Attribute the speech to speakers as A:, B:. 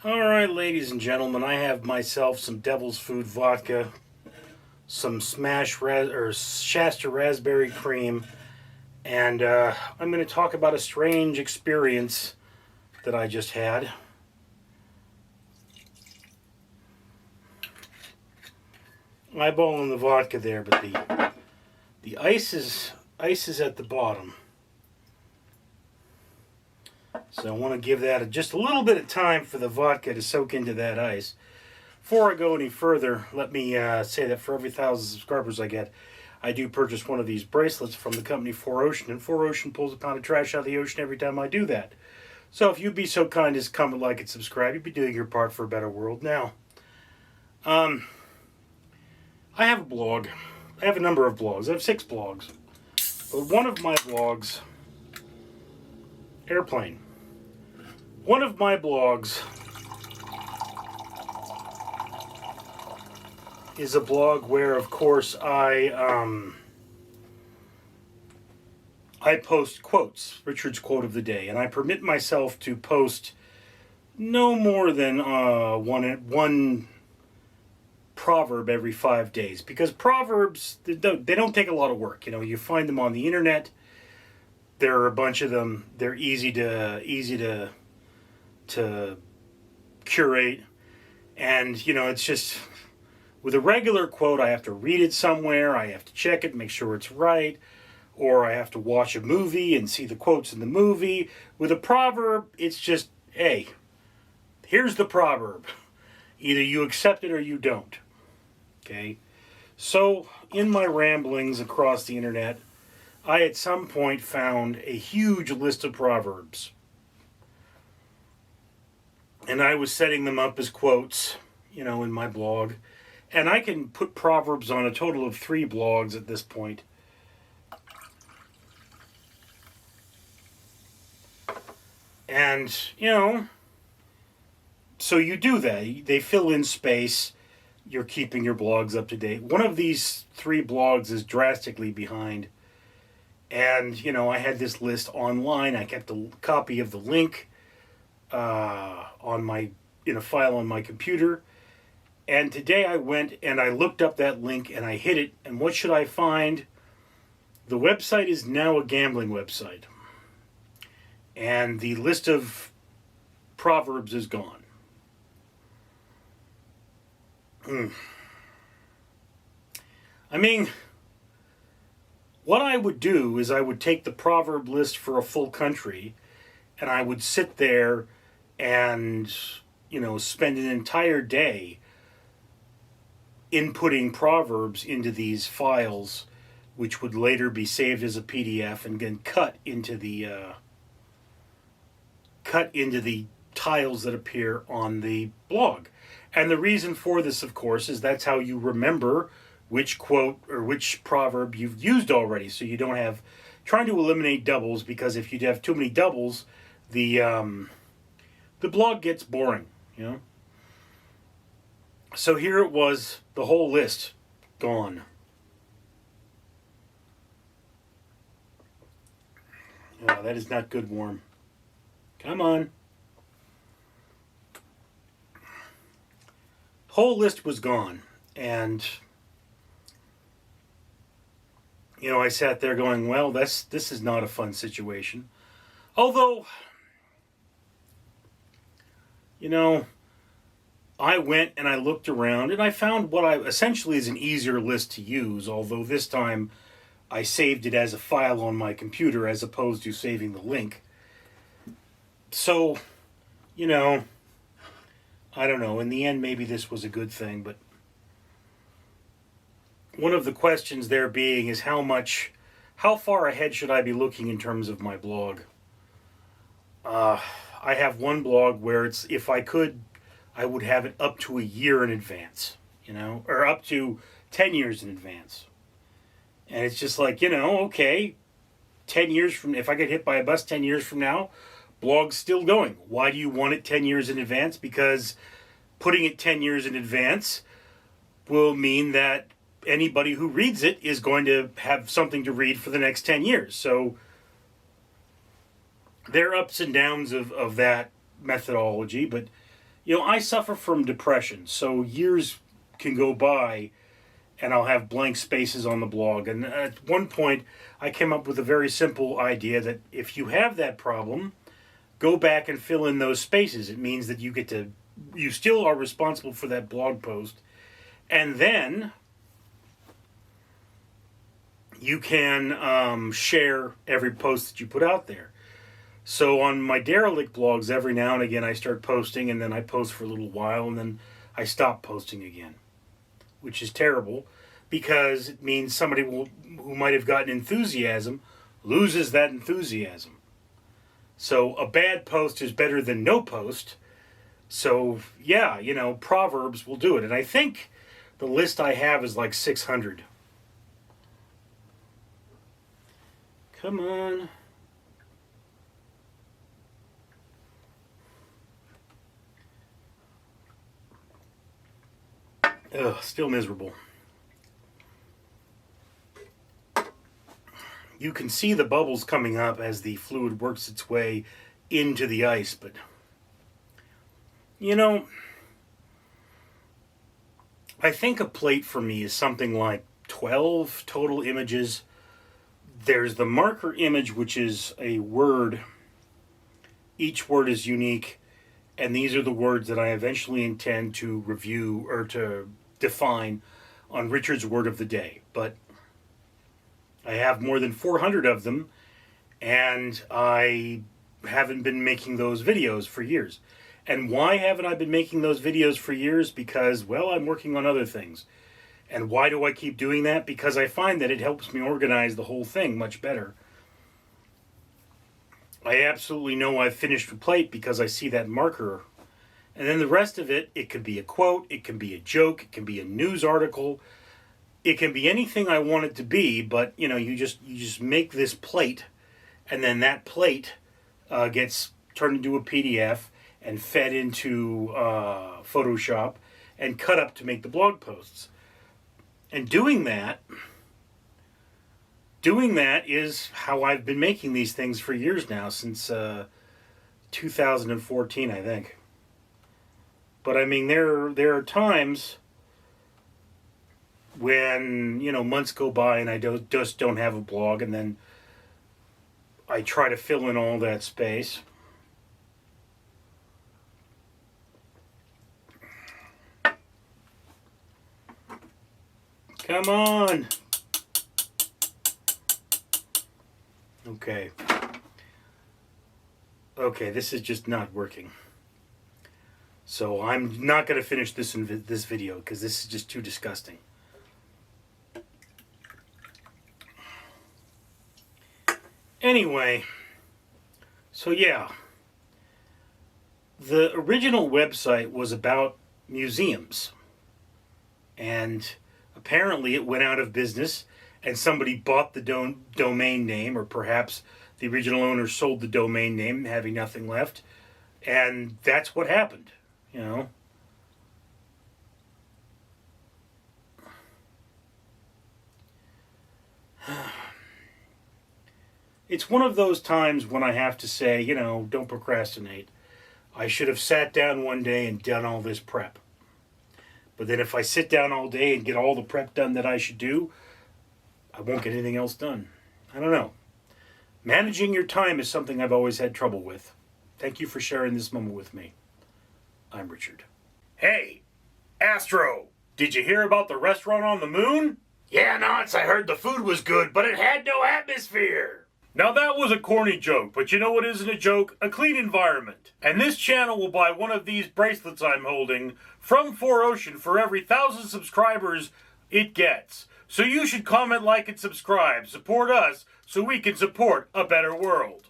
A: All right, ladies and gentlemen, I have myself some Devil's Food vodka, some Shasta raspberry cream, and I'm going to talk about a strange experience that I just had. Eyeballing the vodka there, but the ice is at the bottom. So I want to give that just a little bit of time for the vodka to soak into that ice. Before I go any further, let me say that for every 1,000 subscribers I get, I do purchase one of these bracelets from the company 4Ocean, and 4Ocean pulls a pound of trash out of the ocean every time I do that. So if you'd be so kind as to comment, like, and subscribe, you'd be doing your part for a better world. Now, I have a blog. I have a number of blogs. I have 6 blogs. But one of my blogs, Airplane. One of my blogs is a blog where, of course, I post quotes, Richard's quote of the day, and I permit myself to post no more than one proverb every 5 days, because proverbs, they don't take a lot of work. You find them on the internet. There are a bunch of them. They're easy to curate, and it's just, with a regular quote, I have to read it somewhere, I have to check it, make sure it's right, or I have to watch a movie and see the quotes in the movie. With a proverb, it's just, hey, here's the proverb. Either you accept it or you don't. Okay? So, in my ramblings across the internet, I at some point found a huge list of proverbs. And I was setting them up as quotes, in my blog. And I can put proverbs on a total of 3 blogs at this point. And, so you do that. They fill in space. You're keeping your blogs up to date. One of these 3 blogs is drastically behind. And, I had this list online. I kept a copy of the link in a file on my computer. And today I went and I looked up that link and I hit it. And what should I find? The website is now a gambling website. And the list of proverbs is gone. I mean, what I would do is I would take the proverb list for a full country and I would sit there and, spend an entire day inputting proverbs into these files, which would later be saved as a PDF and then cut into the tiles that appear on the blog. And the reason for this, of course, is that's how you remember which quote or which proverb you've used already, so you don't have trying to eliminate doubles, because if you have too many doubles, the blog gets boring, So here it was, the whole list gone. Oh, that is not good, Worm. Come on. Whole list was gone, and I sat there going, well, this is not a fun situation. Although, I went and I looked around and I found what I essentially is an easier list to use, although this time I saved it as a file on my computer as opposed to saving the link. So, I don't know. In the end, maybe this was a good thing, but one of the questions there being is how far ahead should I be looking in terms of my blog? I have one blog where it's, if I could, I would have it up to a year in advance, or up to 10 years in advance. And it's just like, okay, 10 years from, if I get hit by a bus 10 years from now, blog's still going. Why do you want it 10 years in advance? Because putting it 10 years in advance will mean that anybody who reads it is going to have something to read for the next 10 years. So there are ups and downs of that methodology, but I suffer from depression, so years can go by and I'll have blank spaces on the blog. And at one point, I came up with a very simple idea that if you have that problem, go back and fill in those spaces. It means that you still are responsible for that blog post, and then you can share every post that you put out there. So on my derelict blogs, every now and again I start posting, and then I post for a little while, and then I stop posting again, which is terrible because it means somebody who might have gotten enthusiasm loses that enthusiasm. So a bad post is better than no post. So yeah, Proverbs will do it. And I think the list I have is like 600. Come on. Ugh, still miserable. You can see the bubbles coming up as the fluid works its way into the ice, but I think a plate for me is something like 12 total images. There's the marker image, which is a word. Each word is unique, and these are the words that I eventually intend to review or to define on Richard's Word of the Day. But I have more than 400 of them, and I haven't been making those videos for years. And why haven't I been making those videos for years? Because, well, I'm working on other things. And why do I keep doing that? Because I find that it helps me organize the whole thing much better. I absolutely know I've finished a plate because I see that marker. And then the rest of it, it could be a quote, it can be a joke, it can be a news article, it can be anything I want it to be, but you just make this plate, and then that plate gets turned into a PDF and fed into Photoshop and cut up to make the blog posts. And doing that is how I've been making these things for years now, since 2014, I think. But I mean, there are times when months go by and I just don't have a blog, and then I try to fill in all that space. Come on. Okay, this is just not working. So I'm not going to finish this in this video because this is just too disgusting. Anyway, so yeah, the original website was about museums, and apparently it went out of business, and somebody bought the domain name, or perhaps the original owner sold the domain name, having nothing left, and that's what happened. It's one of those times when I have to say, don't procrastinate. I should have sat down one day and done all this prep. But then if I sit down all day and get all the prep done that I should do, I won't get anything else done. I don't know. Managing your time is something I've always had trouble with. Thank you for sharing this moment with me. I'm Richard. Hey, Astro, did you hear about the restaurant on the moon? Yeah, Nance, I heard the food was good, but it had no atmosphere. Now that was a corny joke, but you know what isn't a joke? A clean environment. And this channel will buy one of these bracelets I'm holding from 4Ocean for every 1,000 subscribers it gets. So you should comment, like, and subscribe. Support us so we can support a better world.